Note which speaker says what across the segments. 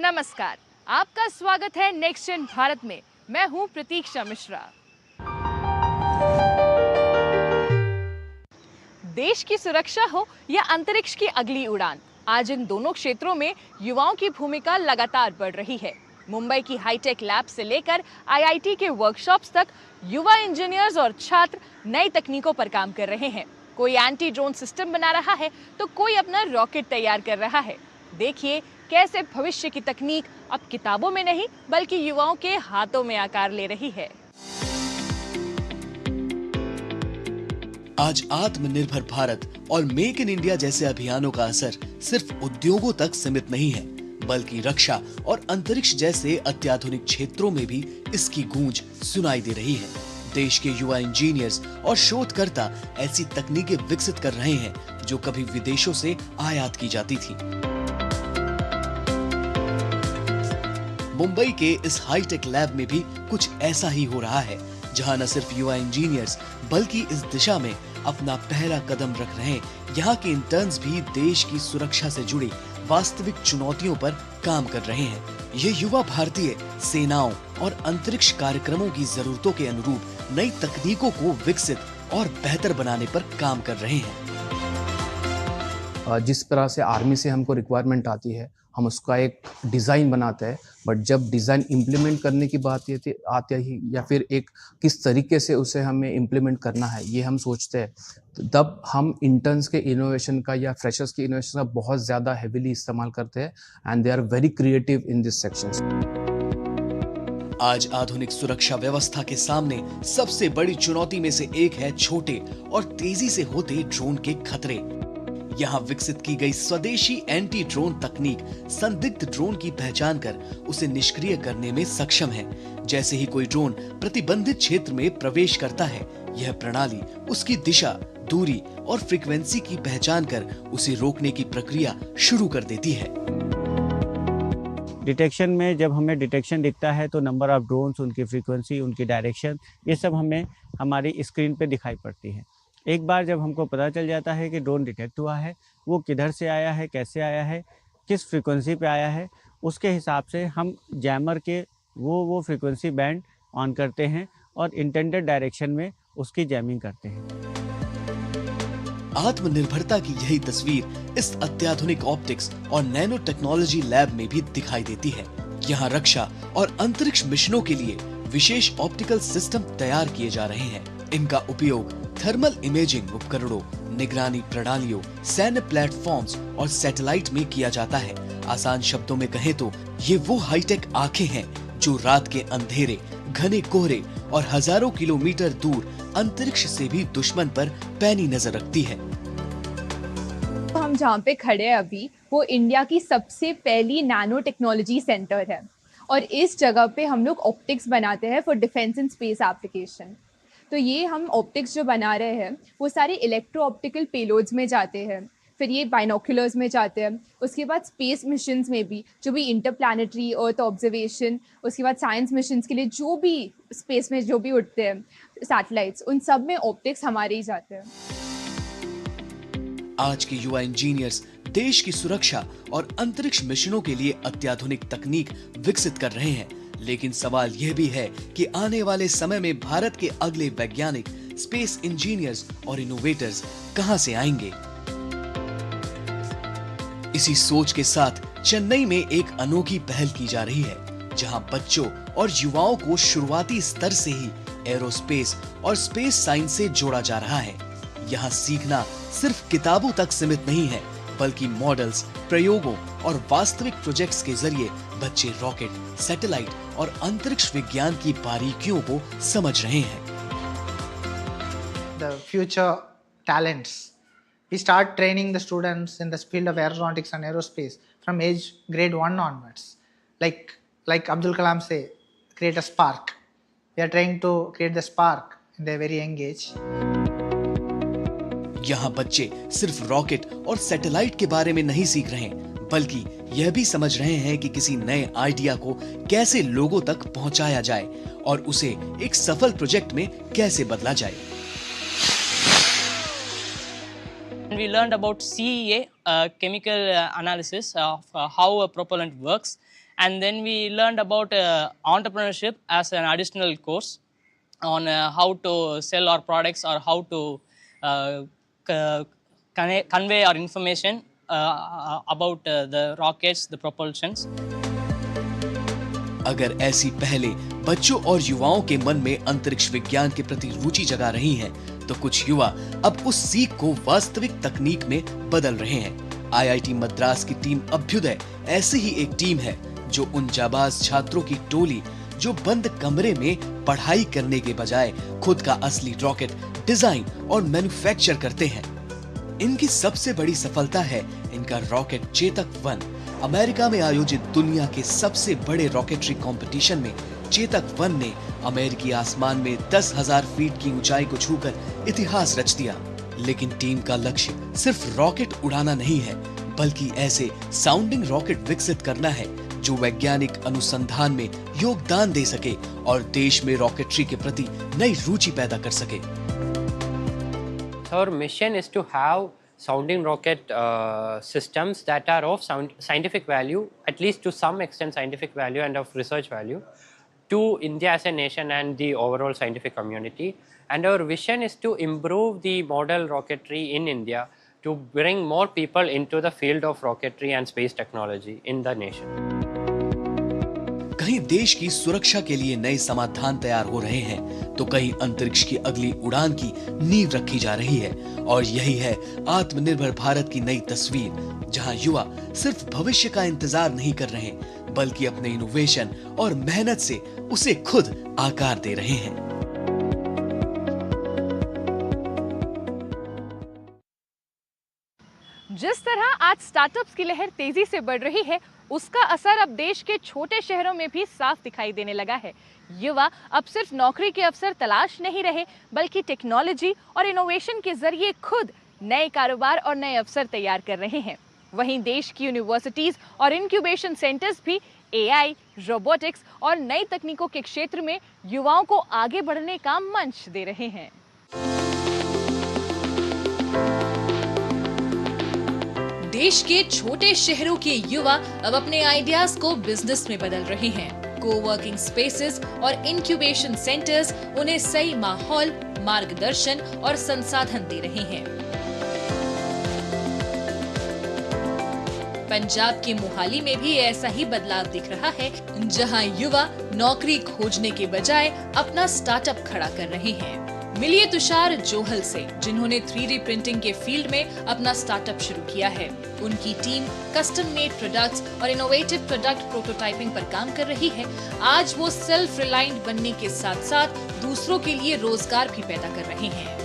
Speaker 1: नमस्कार, आपका स्वागत है नेक्स्ट जेन भारत में। मैं हूं प्रतीक्षा मिश्रा। देश की सुरक्षा हो या अंतरिक्ष की अगली उड़ान, आज इन दोनों क्षेत्रों में युवाओं की भूमिका लगातार बढ़ रही है। मुंबई की हाईटेक लैब से लेकर आईआईटी के वर्कशॉप्स तक युवा इंजीनियर्स और छात्र नई तकनीकों पर काम कर रहे हैं। कोई एंटी ड्रोन सिस्टम बना रहा है तो कोई अपना रॉकेट तैयार कर रहा है। देखिए कैसे भविष्य की तकनीक अब किताबों में नहीं बल्कि युवाओं के हाथों में आकार ले रही है।
Speaker 2: आज आत्मनिर्भर भारत और मेक इन इंडिया जैसे अभियानों का असर सिर्फ उद्योगों तक सीमित नहीं है, बल्कि रक्षा और अंतरिक्ष जैसे अत्याधुनिक क्षेत्रों में भी इसकी गूंज सुनाई दे रही है। देश के युवा इंजीनियर्स और शोधकर्ता ऐसी तकनीकें विकसित कर रहे हैं जो कभी विदेशों से आयात की जाती थी। मुंबई के इस हाईटेक लैब में भी कुछ ऐसा ही हो रहा है, जहां न सिर्फ युवा इंजीनियर्स बल्कि इस दिशा में अपना पहला कदम रख रहे हैं। यहाँ के इंटर्न्स भी देश की सुरक्षा से जुड़ी वास्तविक चुनौतियों पर काम कर रहे हैं। ये युवा भारतीय सेनाओं और अंतरिक्ष कार्यक्रमों की जरूरतों के अनुरूप नई तकनीकों को विकसित और बेहतर बनाने पर काम कर रहे हैं।
Speaker 3: जिस तरह से आर्मी से हमको रिक्वायरमेंट आती है, हम उसका एक डिज़ाइन बनाते हैं, बट जब डिज़ाइन इम्प्लीमेंट करने की बात आती है या फिर एक किस तरीके से उसे हमें इम्प्लीमेंट करना है ये हम सोचते हैं, तो तब हम इंटर्न्स के इनोवेशन का या फ्रेशर्स के इनोवेशन का बहुत ज़्यादा हेविली इस्तेमाल करते हैं and they are very creative in this sections.
Speaker 2: आज आधुनिक सुरक्षा व्यवस्था के सामने सबसे बड़ी चुनौती में से एक है छोटे और तेजी से होते ड्रोन के खतरे। यहाँ विकसित की गई स्वदेशी एंटी ड्रोन तकनीक संदिग्ध ड्रोन की पहचान कर उसे निष्क्रिय करने में सक्षम है। जैसे ही कोई ड्रोन प्रतिबंधित क्षेत्र में प्रवेश करता है, यह प्रणाली उसकी दिशा, दूरी और फ्रीक्वेंसी की पहचान कर उसे रोकने की प्रक्रिया शुरू कर देती है।
Speaker 4: डिटेक्शन में जब हमें डिटेक्शन दिखता है तो नंबर ऑफ ड्रोन्स, उनकी फ्रीक्वेंसी, उनकी डायरेक्शन, ये सब हमें हमारी स्क्रीन पे दिखाई पड़ती है। एक बार जब हमको पता चल जाता है कि ड्रोन डिटेक्ट हुआ है, वो किधर से आया है, कैसे आया है, किस फ्रीक्वेंसी पे आया है, उसके हिसाब से हम जैमर के वो फ्रीक्वेंसी बैंड ऑन करते हैं और इंटेंडेड डायरेक्शन में उसकी जैमिंग करते हैं।
Speaker 2: आत्मनिर्भरता की यही तस्वीर इस अत्याधुनिक ऑप्टिक्स और नैनो टेक्नोलॉजी लैब में भी दिखाई देती है। यहाँ रक्षा और अंतरिक्ष मिशनों के लिए विशेष ऑप्टिकल सिस्टम तैयार किए जा रहे हैं। इनका उपयोग थर्मल इमेजिंग उपकरणों, निगरानी प्रणालियों, सैन्य प्लेटफॉर्म्स और सैटेलाइट में किया जाता है। आसान शब्दों में कहें तो ये वो हाईटेक आंखें हैं जो रात के अंधेरे, घने कोहरे और हजारों किलोमीटर दूर अंतरिक्ष से भी दुश्मन पर पैनी नजर रखती है।
Speaker 5: हम जहाँ पे खड़े हैं अभी, वो इंडिया की सबसे पहली नैनो टेक्नोलॉजी सेंटर है और इस जगह पे हम लोग ऑप्टिक्स बनाते हैं for defence and space application. तो ये हम ऑप्टिक्स जो बना रहे हैं वो सारे इलेक्ट्रो ऑप्टिकल पेलोड्स में जाते हैं, फिर ये बाइनोकुलर्स में जाते हैं, उसके बाद स्पेस मिशंस में भी जो भी इंटरप्लैनेटरी अर्थ ऑब्जर्वेशन, उसके बाद साइंस मिशंस के लिए जो भी स्पेस में जो भी उड़ते हैं सैटेलाइट्स, उन सब में ऑप्टिक्स हमारे ही जाते हैं।
Speaker 2: आज के युवा इंजीनियर्स देश की सुरक्षा और अंतरिक्ष मिशनों के लिए अत्याधुनिक तकनीक विकसित कर रहे हैं, लेकिन सवाल यह भी है कि आने वाले समय में भारत के अगले वैज्ञानिक, स्पेस इंजीनियर्स और इनोवेटर्स कहां से आएंगे। इसी सोच के साथ चेन्नई में एक अनोखी पहल की जा रही है, जहां बच्चों और युवाओं को शुरुआती स्तर से ही एरोस्पेस और स्पेस साइंस से जोड़ा जा रहा है। यहाँ सीखना सिर्फ किताबों तक सीमित नहीं है, बल्कि मॉडल्स, प्रयोगों और वास्तविक प्रोजेक्ट्स के जरिए बच्चे रॉकेट, सैटेलाइट और अंतरिक्ष विज्ञान की बारीकियों को समझ रहे हैं।
Speaker 6: The future talents. We start training the students in the field of aeronautics and aerospace from age grade 1 onwards. Like Abdul Kalam say, create a spark. We are trying to create the spark in their very young age.
Speaker 2: यहाँ बच्चे सिर्फ rocket और satellite के बारे में नहीं सीख रहे, बल्कि यह भी समझ रहे हैं कि किसी नए आइडिया को कैसे लोगों तक पहुंचाया जाए और उसे एक सफल प्रोजेक्ट में कैसे बदला जाए।
Speaker 7: We learned about CEA, chemical analysis of how a propellant works, and then we learned about entrepreneurship as an additional course on how to sell our products or how to convey our information about the rockets, the propulsions.
Speaker 2: अगर ऐसी पहले बच्चों और युवाओं के मन में अंतरिक्ष विज्ञान के प्रति रुचि जगा रही हैं, तो कुछ युवा अब उस सीख को वास्तविक तकनीक में बदल रहे हैं। आईआईटी मद्रास की टीम अभ्युदय ऐसी ही एक टीम है जो उन जाबाज छात्रों की टोली जो बंद कमरे में पढ़ाई करने के बजाय खुद का असली रॉकेट डिजाइन और मैन्युफैक्चर करते हैं। इनकी सबसे बड़ी सफलता है इनका रॉकेट चेतक 1। अमेरिका में आयोजित दुनिया के सबसे बड़े रॉकेटरी कंपटीशन में चेतक 1 ने अमेरिकी आसमान में 10,000 फीट की ऊंचाई को छूकर इतिहास रच दिया। लेकिन टीम का लक्ष्य सिर्फ रॉकेट उड़ाना नहीं है, बल्कि ऐसे साउंडिंग रॉकेट विकसित करना है जो वैज्ञानिक अनुसंधान में योगदान दे सके और देश में रॉकेटरी के प्रति नई रुचि पैदा कर सके।
Speaker 8: Our mission is to have sounding rocket systems that are of scientific value, at least to some extent scientific value and of research value, to India as a nation and the overall scientific community. And our vision is to improve the model rocketry in India to bring more people into the field of rocketry and space technology in the nation.
Speaker 2: कहीं देश की सुरक्षा के लिए नए समाधान तैयार हो रहे हैं, तो कहीं अंतरिक्ष की अगली उड़ान की नींव रखी जा रही है। और यही है आत्मनिर्भर भारत की नई तस्वीर, जहां युवा सिर्फ भविष्य का इंतजार नहीं कर रहे, बल्कि अपने इनोवेशन और मेहनत से उसे खुद आकार दे रहे हैं।
Speaker 1: जिस तरह आज स्टार्टअप्स की लहर तेजी से बढ़ रही है, उसका असर अब देश के छोटे शहरों में भी साफ दिखाई देने लगा है। युवा अब सिर्फ नौकरी के अवसर तलाश नहीं रहे, बल्कि टेक्नोलॉजी और इनोवेशन के जरिए खुद नए कारोबार और नए अवसर तैयार कर रहे हैं। वहीं देश की यूनिवर्सिटीज और इंक्यूबेशन सेंटर्स भी एआई, रोबोटिक्स और नई तकनीकों के क्षेत्र में युवाओं को आगे बढ़ने का मंच दे रहे हैं। देश के छोटे शहरों के युवा अब अपने आइडियाज को बिजनेस में बदल रहे हैं। कोवर्किंग स्पेसेस और इंक्यूबेशन सेंटर्स उन्हें सही माहौल, मार्गदर्शन और संसाधन दे रहे हैं। पंजाब के मोहाली में भी ऐसा ही बदलाव दिख रहा है, जहां युवा नौकरी खोजने के बजाय अपना स्टार्टअप खड़ा कर रहे हैं। मिलिए तुषार जोहल से, जिन्होंने 3D प्रिंटिंग के फील्ड में अपना स्टार्टअप शुरू किया है। उनकी टीम कस्टम मेड प्रोडक्ट्स और इनोवेटिव प्रोडक्ट प्रोटोटाइपिंग पर काम कर रही है। आज वो सेल्फ रिलायंट बनने के साथ साथ दूसरों के लिए रोजगार भी पैदा कर रहे हैं।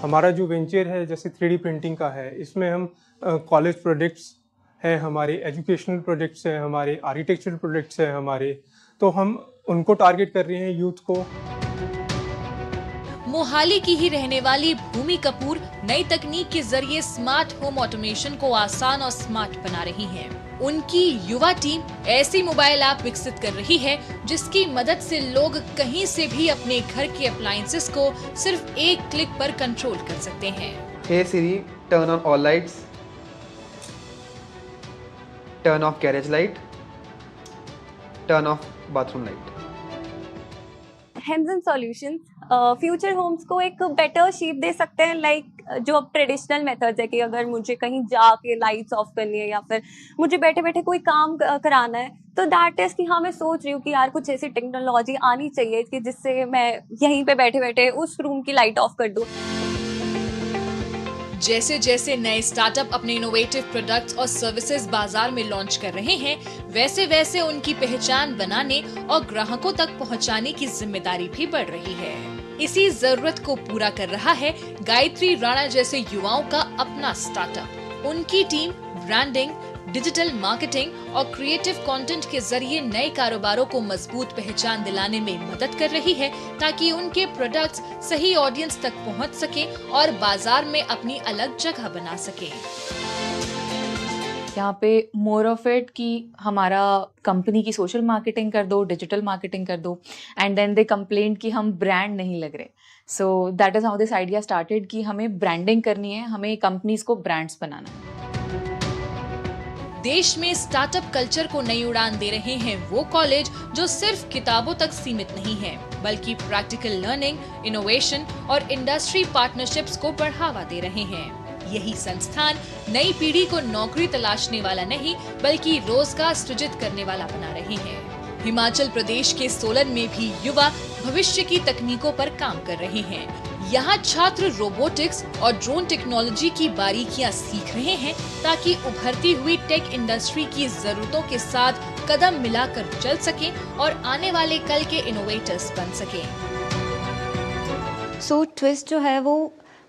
Speaker 9: हमारा जो वेंचर है जैसे 3D प्रिंटिंग का है, इसमें हम कॉलेज प्रोजेक्ट्स है, हमारे एजुकेशनल प्रोजेक्ट्स है, हमारे आर्किटेक्चरल प्रोजेक्ट्स है हमारे, तो हम उनको टारगेट कर रहे हैं, यूथ को।
Speaker 1: मोहाली की ही रहने वाली भूमि कपूर नई तकनीक के जरिए स्मार्ट होम ऑटोमेशन को आसान और स्मार्ट बना रही हैं। उनकी युवा टीम ऐसी मोबाइल ऐप विकसित कर रही है जिसकी मदद से लोग कहीं से भी अपने घर के अप्लायंसेस को सिर्फ एक क्लिक पर कंट्रोल कर सकते हैं।
Speaker 10: Hey Siri, turn on all lights. Turn off garage light. Turn off bathroom light.
Speaker 11: Hems and solutions future homes को एक बेटर शेप दे सकते हैं। लाइक जो अब ट्रेडिशनल मेथड्स है कि अगर मुझे कहीं जाके लाइट्स ऑफ करनी है या फिर मुझे बैठे बैठे कोई काम कराना है, तो दैट इज कि हाँ, मैं सोच रही हूँ कि यार कुछ ऐसी टेक्नोलॉजी आनी चाहिए कि जिससे मैं यहीं पे बैठे बैठे उस रूम की लाइट ऑफ कर दूँ।
Speaker 1: जैसे जैसे नए स्टार्टअप अपने इनोवेटिव प्रोडक्ट्स और सर्विसेज बाजार में लॉन्च कर रहे हैं, वैसे वैसे उनकी पहचान बनाने और ग्राहकों तक पहुंचाने की जिम्मेदारी भी बढ़ रही है। इसी जरूरत को पूरा कर रहा है गायत्री राणा जैसे युवाओं का अपना स्टार्टअप। उनकी टीम ब्रांडिंग, डिजिटल मार्केटिंग और क्रिएटिव कंटेंट के जरिए नए कारोबारों को मजबूत पहचान दिलाने में मदद कर रही है, ताकि उनके प्रोडक्ट्स सही ऑडियंस तक पहुंच सके और बाजार में अपनी अलग जगह बना सके।
Speaker 12: यहाँ पे मोर ऑफ इट कि हमारा कंपनी की सोशल मार्केटिंग कर दो, डिजिटल मार्केटिंग कर दो, एंड देन दे कंप्लेंट कि हम ब्रांड नहीं लग रहे। So that is how this idea started कि हमें ब्रांडिंग करनी है, हमें कंपनीज को ब्रांड्स बनाना है।
Speaker 1: देश में स्टार्टअप कल्चर को नई उड़ान दे रहे हैं वो कॉलेज जो सिर्फ किताबों तक सीमित नहीं है, बल्कि प्रैक्टिकल लर्निंग, इनोवेशन और इंडस्ट्री पार्टनरशिप्स को बढ़ावा दे रहे हैं। यही संस्थान नई पीढ़ी को नौकरी तलाशने वाला नहीं, बल्कि रोजगार सृजित करने वाला बना रहे हैं। हिमाचल प्रदेश के सोलन में भी युवा भविष्य की तकनीकों पर काम कर रहे हैं। यहाँ छात्र रोबोटिक्स और ड्रोन टेक्नोलॉजी की बारीकियां सीख रहे हैं ताकि उभरती हुई टेक इंडस्ट्री की जरूरतों के साथ कदम मिलाकर चल सकें और आने वाले कल के इनोवेटर्स बन सकें।
Speaker 13: सो ट्विस्ट जो है वो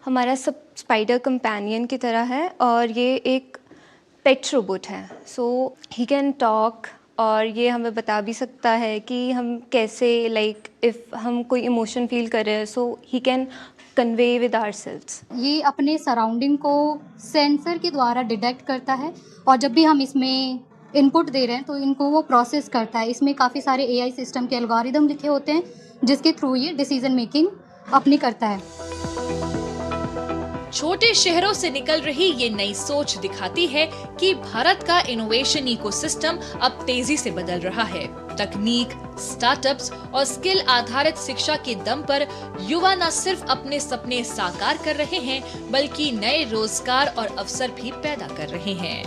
Speaker 13: हमारा सब स्पाइडर कंपेनियन की तरह है और ये एक पेट रोबोट है। सो ही कैन टॉक और ये हमें बता भी सकता है कि हम कैसे इफ़ हम कोई इमोशन फील कर रहे हैं, so he can convey with ourselves.
Speaker 14: ये अपने सराउंडिंग को सेंसर के द्वारा डिटेक्ट करता है और जब भी हम इसमें इनपुट दे रहे हैं तो इनको वो प्रोसेस करता है। इसमें काफ़ी सारे AI सिस्टम के एल्गोरिदम लिखे होते हैं जिसके थ्रू ये डिसीजन मेकिंग अपनी करता है।
Speaker 1: छोटे शहरों से निकल रही ये नई सोच दिखाती है कि भारत का इनोवेशन इकोसिस्टम अब तेजी से बदल रहा है। तकनीक, स्टार्टअप्स और स्किल आधारित शिक्षा के दम पर युवा न सिर्फ अपने सपने साकार कर रहे हैं, बल्कि नए रोजगार और अवसर भी पैदा कर रहे हैं।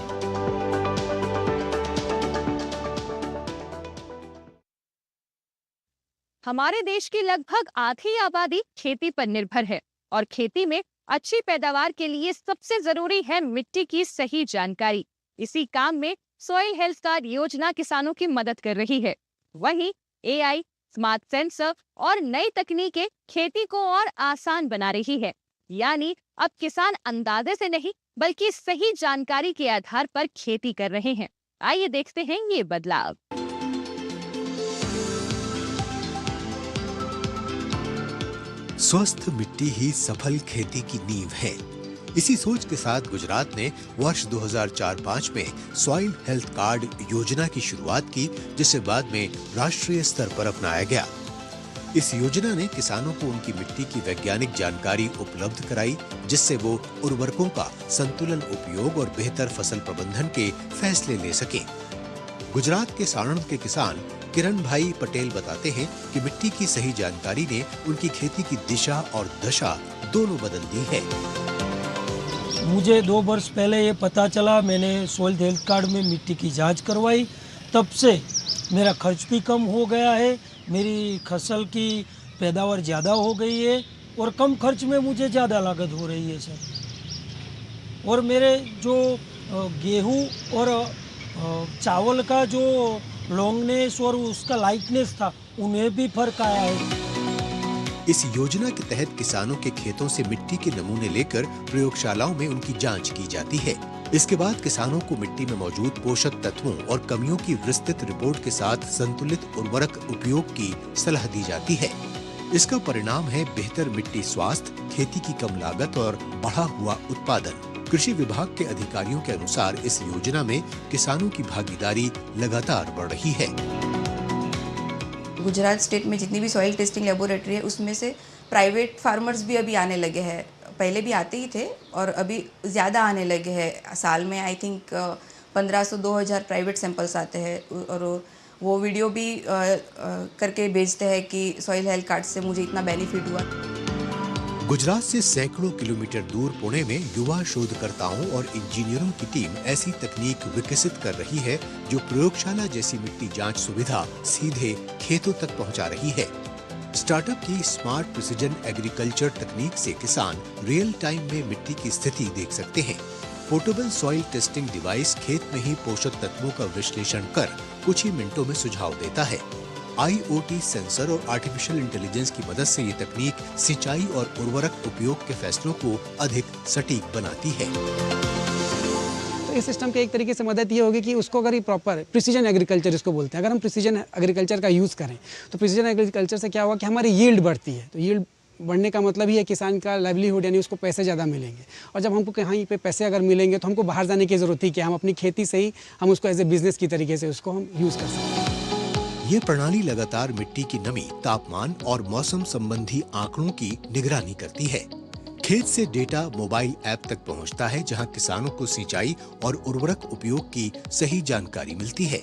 Speaker 1: हमारे देश की लगभग आधी आबादी खेती पर निर्भर है और खेती में अच्छी पैदावार के लिए सबसे जरूरी है मिट्टी की सही जानकारी। इसी काम में सॉइल हेल्थ कार्ड योजना किसानों की मदद कर रही है। वहीं AI, स्मार्ट सेंसर और नई तकनीकें खेती को और आसान बना रही है। यानी अब किसान अंदाजे से नहीं, बल्कि सही जानकारी के आधार पर खेती कर रहे हैं। आइए देखते हैं ये बदलाव।
Speaker 15: स्वस्थ मिट्टी ही सफल खेती की नींव है। इसी सोच के साथ गुजरात ने वर्ष 2004-05 में सॉइल हेल्थ कार्ड योजना की शुरुआत की, जिसे बाद में राष्ट्रीय स्तर पर अपनाया गया। इस योजना ने किसानों को उनकी मिट्टी की वैज्ञानिक जानकारी उपलब्ध कराई, जिससे वो उर्वरकों का संतुलन उपयोग और बेहतर फसल प्रबंधन के फैसले ले सके। गुजरात के साणंद के किसान किरण भाई पटेल बताते हैं कि मिट्टी की सही जानकारी ने उनकी खेती की दिशा और दशा दोनों बदल दी है।
Speaker 16: मुझे 2 वर्ष पहले ये पता चला, मैंने सॉइल हेल्थ कार्ड में मिट्टी की जांच करवाई, तब से मेरा खर्च भी कम हो गया है, मेरी फसल की पैदावार ज़्यादा हो गई है और कम खर्च में मुझे ज़्यादा लागत हो रही है सर। और मेरे जो गेहूँ और चावल का जो लॉन्गनेस और उसका लाइटनेस था, उन्हें भी फर्क आया है।
Speaker 15: इस योजना के तहत किसानों के खेतों से मिट्टी के नमूने लेकर प्रयोगशालाओं में उनकी जांच की जाती है। इसके बाद किसानों को मिट्टी में मौजूद पोषक तत्वों और कमियों की विस्तृत रिपोर्ट के साथ संतुलित उर्वरक उपयोग की सलाह दी जाती है। इसका परिणाम है बेहतर मिट्टी स्वास्थ्य, खेती की कम लागत और बढ़ा हुआ उत्पादन। कृषि विभाग के अधिकारियों के अनुसार इस योजना में किसानों की भागीदारी लगातार बढ़ रही है।
Speaker 17: गुजरात स्टेट में जितनी भी सॉइल टेस्टिंग लेबोरेटरी है, उसमें से प्राइवेट फार्मर्स भी अभी आने लगे हैं। पहले भी आते ही थे और अभी ज़्यादा आने लगे हैं। साल में आई थिंक 1500-2000 प्राइवेट सैंपल्स आते हैं और वो वीडियो भी करके भेजते हैं कि सॉइल हेल्थ कार्ड से मुझे इतना बेनिफिट हुआ।
Speaker 15: गुजरात से सैकड़ों किलोमीटर दूर पुणे में युवा शोधकर्ताओं और इंजीनियरों की टीम ऐसी तकनीक विकसित कर रही है जो प्रयोगशाला जैसी मिट्टी जांच सुविधा सीधे खेतों तक पहुंचा रही है। स्टार्टअप की स्मार्ट प्रिसिजन एग्रीकल्चर तकनीक से किसान रियल टाइम में मिट्टी की स्थिति देख सकते हैं। पोर्टेबल सॉइल टेस्टिंग डिवाइस खेत में ही पोषक तत्वों का विश्लेषण कर कुछ ही मिनटों में सुझाव देता है। IoT सेंसर और आर्टिफिशियल इंटेलिजेंस की मदद से ये तकनीक सिंचाई और उर्वरक उपयोग के फैसलों को अधिक सटीक बनाती है।
Speaker 18: तो इस सिस्टम के एक तरीके से मदद ये होगी कि उसको अगर ये प्रॉपर प्रिसीजन एग्रीकल्चर इसको बोलते हैं, अगर हम प्रिसीजन एग्रीकल्चर का यूज़ करें तो प्रिसीजन एग्रीकल्चर से क्या होगा कि हमारी यील्ड बढ़ती है। तो यील्ड बढ़ने का मतलब ही है किसान का लाइवलीहुड, यानी उसको पैसे ज़्यादा मिलेंगे। और जब हमको कहीं पे पैसे अगर मिलेंगे तो हमको बाहर जाने की ज़रूरत ही क्या, हम अपनी खेती से ही हम उसको एज ए बिजनेस की तरीके से उसको हम यूज़ कर सकते हैं।
Speaker 15: ये प्रणाली लगातार मिट्टी की नमी, तापमान और मौसम संबंधी आंकड़ों की निगरानी करती है। खेत से डेटा मोबाइल ऐप तक पहुंचता है, जहां किसानों को सिंचाई और उर्वरक उपयोग की सही जानकारी मिलती है।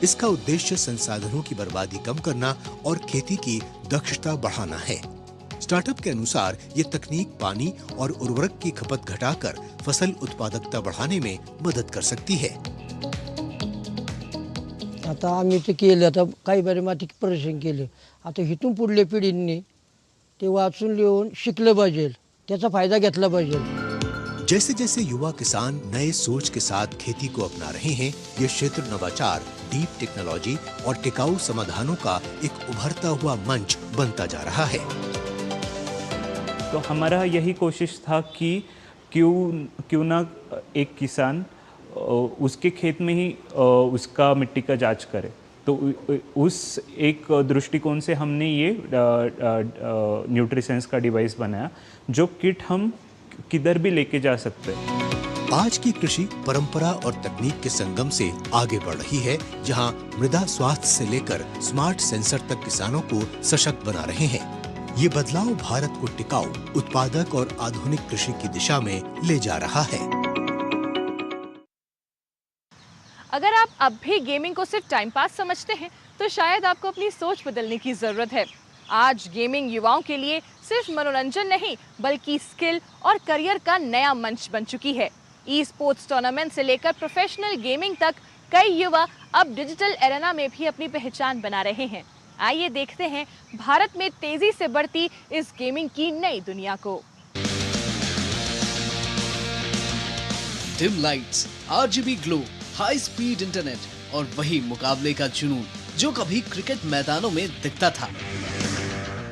Speaker 15: इसका उद्देश्य संसाधनों की बर्बादी कम करना और खेती की दक्षता बढ़ाना है। स्टार्टअप के अनुसार ये तकनीक पानी और उर्वरक की खपत घटाकर फसल उत्पादकता बढ़ाने में मदद कर सकती है।
Speaker 19: आता आम्ही ते केलं, आता काही बरे माती परीक्षण केले, आता इथून पुढल्या पिढींनी ते वाचून लिहून शिकलं पाहिजे, त्याचा फायदा घेतला पाहिजे।
Speaker 15: जैसे जैसे युवा किसान नए सोच के साथ खेती को अपना रहे हैं, ये क्षेत्र नवाचार, डीप टेक्नोलॉजी और टिकाऊ समाधानों का एक उभरता हुआ मंच बनता जा रहा है।
Speaker 20: तो हमारा यही कोशिश था कि क्यों ना एक किसान उसके खेत में ही उसका मिट्टी का जांच करे। तो उस एक दृष्टिकोण से हमने ये न्यूट्रीसेंस का डिवाइस बनाया, जो किट हम किधर भी लेके जा सकते हैं।
Speaker 15: आज की कृषि परंपरा और तकनीक के संगम से आगे बढ़ रही है, जहां मृदा स्वास्थ्य से लेकर स्मार्ट सेंसर तक किसानों को सशक्त बना रहे हैं। ये बदलाव भारत को टिकाऊ, उत्पादक और आधुनिक कृषि की दिशा में ले जा रहा है।
Speaker 1: अगर आप अब भी गेमिंग को सिर्फ टाइम पास समझते हैं, तो शायद आपको अपनी सोच बदलने की जरूरत है। आज गेमिंग युवाओं के लिए सिर्फ मनोरंजन नहीं, बल्कि स्किल और करियर का नया मंच बन चुकी है। ई स्पोर्ट्स टूर्नामेंट से लेकर प्रोफेशनल गेमिंग तक कई युवा अब डिजिटल एरेना में भी अपनी पहचान बना रहे हैं। आइए देखते हैं भारत में तेजी से बढ़ती इस गेमिंग की नई दुनिया को।
Speaker 2: Dim lights, RGB glow, high speed internet और वही मुकाबले का जुनून जो कभी क्रिकेट मैदानों में दिखता था।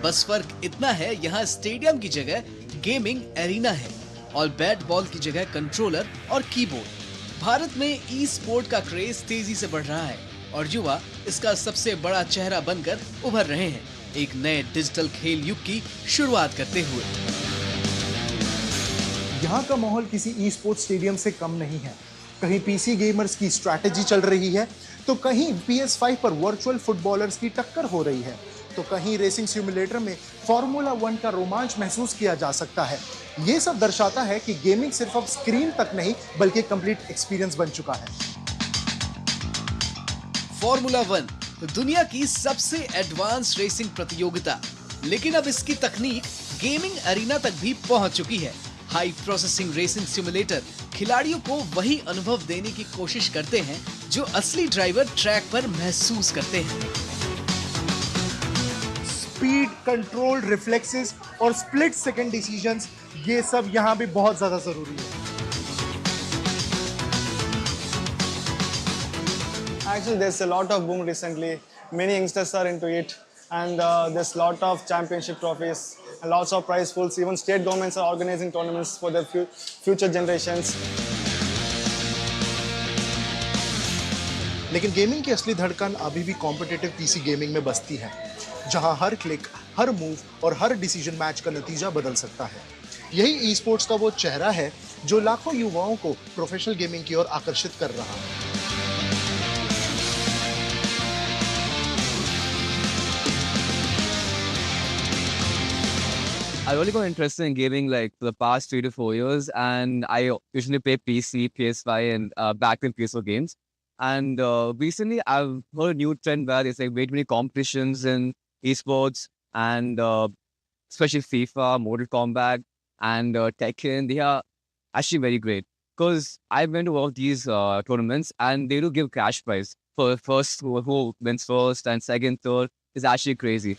Speaker 2: बस फर्क इतना है, यहाँ स्टेडियम की जगह गेमिंग एरिना है और बैट बॉल की जगह कंट्रोलर और कीबोर्ड। भारत में ई स्पोर्ट का क्रेज तेजी से बढ़ रहा है और युवा इसका सबसे बड़ा चेहरा बनकर उभर रहे हैं, एक नए डिजिटल खेल युग की शुरुआत करते हुए।
Speaker 21: यहाँ का माहौल किसी ई स्पोर्ट्स स्टेडियम से कम नहीं है। कहीं पीसी गेमर्स की स्ट्रैटेजी चल रही है, तो कहीं PS5 पर वर्चुअल फुटबॉलर्स की टक्कर हो रही है, तो कहीं रेसिंग सिमुलेटर में फॉर्मूला 1 का रोमांच महसूस किया जा सकता है। ये सब दर्शाता है कि गेमिंग सिर्फ अब स्क्रीन तक नहीं, बल्कि कंप्लीट एक्सपीरियंस बन चुका है।
Speaker 2: फॉर्मूला 1 दुनिया की सबसे एडवांस रेसिंग प्रतियोगिता, लेकिन अब इसकी तकनीक गेमिंग एरिना तक भी पहुंच चुकी है। हाई प्रोसेसिंग रेसिंग सिमुलेटर खिलाड़ियों को वही अनुभव देने की कोशिश करते हैं जो असली ड्राइवर ट्रैक पर महसूस करते हैं।
Speaker 21: स्पीड, कंट्रोल, रिफ्लेक्सेस और स्प्लिट सेकंड डिसीजंस, ये सब यहाँ भी बहुत ज्यादा जरूरी है।
Speaker 22: Actually, there's a lot of boom recently. Many youngsters are into it, and there's lot of championship trophies and lots of prize pools. Even state governments are organizing tournaments for their future generations.
Speaker 21: लेकिन gaming की असली धड़कन अभी भी competitive PC gaming में बसती है, जहां हर क्लिक, हर मूव और हर डिसीजन मैच का नतीजा बदल सकता है। यही ई स्पोर्ट्स का वो चेहरा है जो लाखों युवाओं को प्रोफेशनल गेमिंग की ओर आकर्षित कर रहा है।
Speaker 23: I really got interested in gaming like for the past 3 to 4 years, and I usually play PC, PS5, and back then PS4 games. And recently, I've heard a new trend where there's like way too many competitions in esports, and especially FIFA, Mortal Kombat, and Tekken. They are actually very great because I've been to all of these tournaments, and they do give cash prize for first who wins first and second, third. Is actually crazy.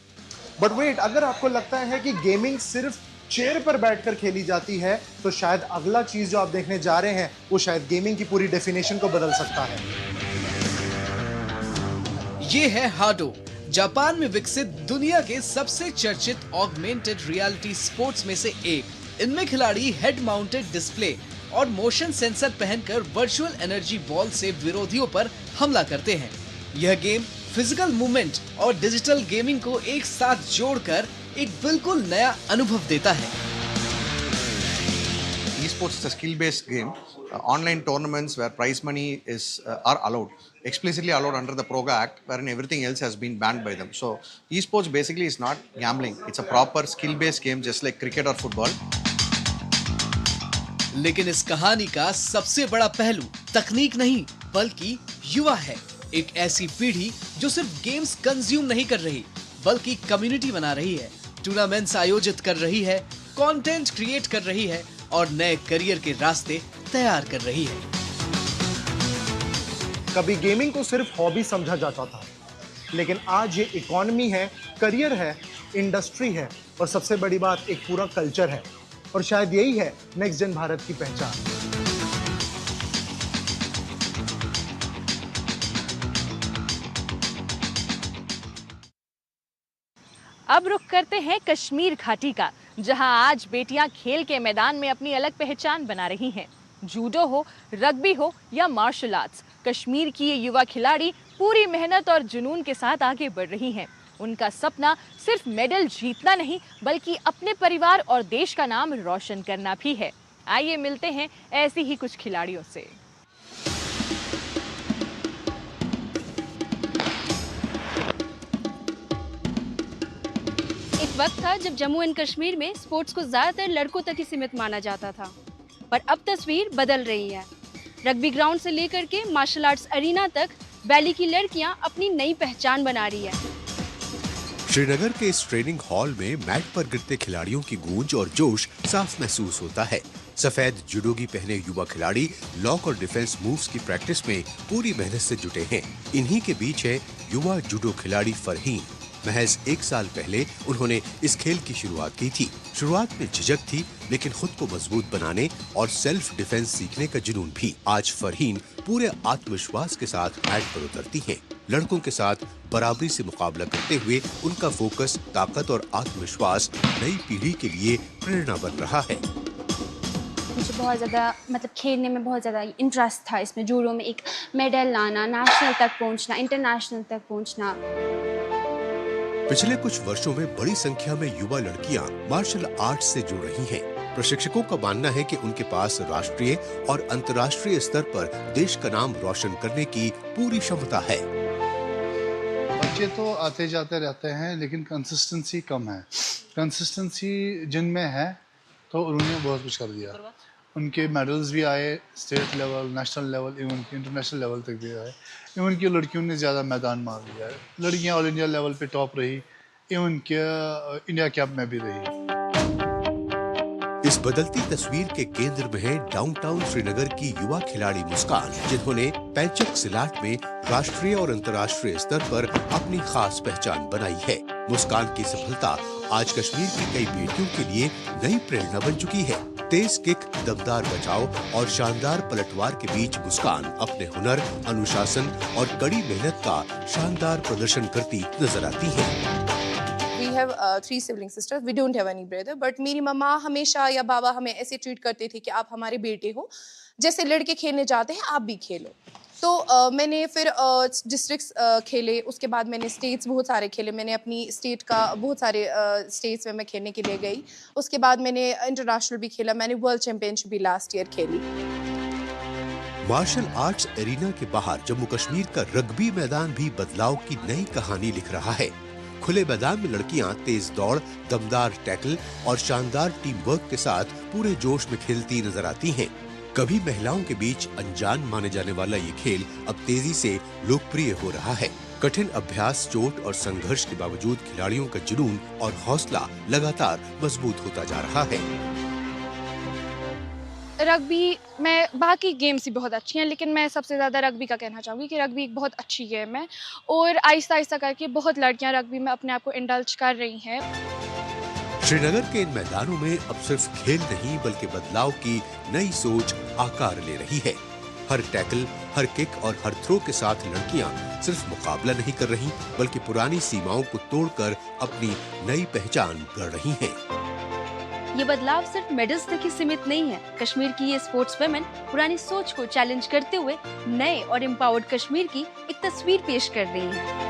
Speaker 21: But wait, अगर आपको लगता है कि gaming सिर्फ chair पर बैठकर खेली जाती है, तो शायद अगला चीज जो आप देखने जा रहे हैं वो शायद गेमिंग की पूरी डेफिनेशन को बदल सकता है।
Speaker 2: ये है हाडो, जापान में विकसित दुनिया के सबसे चर्चित ऑगमेंटेड रियलिटी स्पोर्ट्स में से एक। इनमें खिलाड़ी हेड माउंटेड डिस्प्ले और मोशन सेंसर पहनकर वर्चुअल एनर्जी बॉल से विरोधियों पर हमला करते हैं। यह गेम फिजिकल मूवमेंट और डिजिटल गेमिंग को एक साथ जोड़कर एक बिल्कुल नया अनुभव देता है।
Speaker 24: Esports is a skill-based game. Online tournaments where prize money are allowed, explicitly allowed under the PROGA Act, wherein everything else has been banned by them. So, esports basically is not gambling. It's a proper skill-based game, just like cricket or football.
Speaker 2: लेकिन इस कहानी का सबसे बड़ा पहलू तकनीक नहीं बल्कि युवा है। एक ऐसी पीढ़ी जो सिर्फ गेम्स कंज्यूम नहीं कर रही बल्कि कम्युनिटी बना रही है, टूर्नामेंट्स आयोजित कर रही है, कंटेंट क्रिएट कर रही है और नए करियर के रास्ते तैयार कर रही है।
Speaker 21: कभी गेमिंग को सिर्फ हॉबी समझा जाता था, लेकिन आज ये इकोनॉमी है, करियर है, इंडस्ट्री है और सबसे बड़ी बात एक पूरा कल्चर है। और शायद यही है नेक्स्ट जेन भारत की पहचान।
Speaker 1: अब रुख करते हैं कश्मीर घाटी का, जहां आज बेटियां खेल के मैदान में अपनी अलग पहचान बना रही हैं। जूडो हो, रग्बी हो या मार्शल आर्ट्स, कश्मीर की ये युवा खिलाड़ी पूरी मेहनत और जुनून के साथ आगे बढ़ रही हैं। उनका सपना सिर्फ मेडल जीतना नहीं बल्कि अपने परिवार और देश का नाम रोशन करना भी है। आइए मिलते हैं ऐसी ही कुछ खिलाड़ियों से।
Speaker 3: एक वक्त था जब जम्मू एंड कश्मीर में स्पोर्ट्स को ज़्यादातर लड़कों तक ही सीमित माना जाता था, पर अब तस्वीर बदल रही है। रग्बी ग्राउंड से लेकर के मार्शल आर्ट्स अरीना तक वैली की लड़कियां अपनी नई पहचान बना रही है।
Speaker 15: श्रीनगर के इस ट्रेनिंग हॉल में मैट पर गिरते खिलाड़ियों की गूंज और जोश साफ महसूस होता है। सफेद जुडोगी पहने युवा खिलाड़ी लॉक और डिफेंस मूव्स की प्रैक्टिस में पूरी मेहनत से जुटे हैं। इन्हीं के बीच है युवा जुडो खिलाड़ी फरहीन। महज 1 साल पहले उन्होंने इस खेल की शुरुआत की थी। शुरुआत में झिझक थी, लेकिन खुद को मजबूत बनाने और सेल्फ डिफेंस सीखने का जुनून भी। आज फरहीन पूरे आत्मविश्वास के साथ मैट पर उतरती हैं। लड़कों के साथ बराबरी से मुकाबला करते हुए उनका फोकस, ताकत और आत्मविश्वास नई पीढ़ी के लिए प्रेरणा बन रहा है।
Speaker 4: मुझे बहुत ज़्यादा खेलने में बहुत ज़्यादा इंटरेस्ट था इसमें। जूडो में एक मेडल लाना, नेशनल तक पहुंचना, इंटरनेशनल तक पहुंचना।
Speaker 15: पिछले कुछ वर्षों में बड़ी संख्या में युवा लड़कियां मार्शल आर्ट्स से जुड़ रही हैं। प्रशिक्षकों का मानना है कि उनके पास राष्ट्रीय और अंतर्राष्ट्रीय स्तर पर देश का नाम रोशन करने की पूरी क्षमता है।
Speaker 5: बच्चे तो आते जाते रहते हैं, लेकिन कंसिस्टेंसी कम है। कंसिस्टेंसी जिनमें है तो उन्होंने बहुत कुछ कर दिया। उनके मेडल्स भी आए, state level, national level, even की इंटरनेशनल लेवल तक भी आए। इवन की लड़कियों ने ज़्यादा मैदान मार लिया है। लड़कियां ऑल इंडिया लेवल पे टॉप रही, इवन के इंडिया कैप में भी रही।
Speaker 15: इस बदलती तस्वीर के केंद्र में है डाउनटाउन श्रीनगर की युवा खिलाड़ी मुस्कान, जिन्होंने पैंचक सिलाट में राष्ट्रीय और अंतर्राष्ट्रीय स्तर पर अपनी खास पहचान बनाई है। मुस्कान की सफलता आज कश्मीर की कई बेटियों के लिए नई प्रेरणा बन चुकी है। तेज किक, दमदार बचाव और शानदार पलटवार के बीच मुस्कान अपने हुनर, अनुशासन और कड़ी मेहनत का शानदार प्रदर्शन करती नजर आती है।
Speaker 6: We have 3 sibling sisters. We don't have any brother. But मेरी मम्मा हमेशा या बाबा हमें ऐसे ट्रीट करते थे कि आप हमारे बेटे हो, जैसे लड़के खेलने जाते हैं आप भी खेलो। तो मैंने फिर डिस्ट्रिक्ट्स खेले, उसके बाद मैंने स्टेट्स बहुत सारे खेले। मैंने अपनी स्टेट का बहुत सारे स्टेट्स में मैं खेलने के लिए गई। उसके बाद मैंने इंटरनेशनल भी खेला। मैंने वर्ल्ड चैंपियनशिप भी लास्ट ईयर खेली।
Speaker 15: मार्शल आर्ट्स एरिना के बाहर जम्मू कश्मीर का रग्बी मैदान भी बदलाव की नई कहानी लिख रहा है। खुले मैदान में लड़कियां तेज दौड़, दमदार टैकल और शानदार टीम वर्क के साथ पूरे जोश में खेलती नजर आती हैं। कभी महिलाओं के बीच अनजान माने जाने वाला ये खेल अब तेजी से लोकप्रिय हो रहा है। कठिन अभ्यास, चोट और संघर्ष के बावजूद खिलाड़ियों का जुनून और हौसला लगातार मजबूत होता जा रहा है।
Speaker 4: रग्बी में बाकी गेम्स भी बहुत अच्छी हैं, लेकिन मैं सबसे ज़्यादा रग्बी का कहना चाहूँगी कि रग्बी एक बहुत अच्छी गेम है और आहिस्ता आहिस्ता करके बहुत लड़कियां रग्बी में अपने आप को इंडल्ज कर रही हैं।
Speaker 15: श्रीनगर के इन मैदानों में अब सिर्फ खेल नहीं बल्कि बदलाव की नई सोच आकार ले रही है। हर टैकल, हर किक और हर थ्रो के साथ लड़कियां सिर्फ मुकाबला नहीं कर रही बल्कि पुरानी सीमाओं को तोड़कर अपनी नई पहचान गढ़ रही हैं।
Speaker 3: ये बदलाव सिर्फ मेडल्स तक ही सीमित नहीं है। कश्मीर की ये स्पोर्ट्स वुमेन पुरानी सोच को चैलेंज करते हुए नए और एम्पावर्ड कश्मीर की एक तस्वीर पेश कर रही है।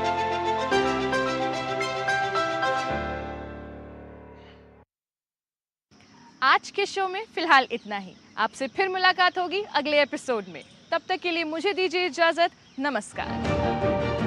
Speaker 1: आज के शो में फिलहाल इतना ही। आपसे फिर मुलाकात होगी अगले एपिसोड में। तब तक के लिए मुझे दीजिए इजाजत। नमस्कार।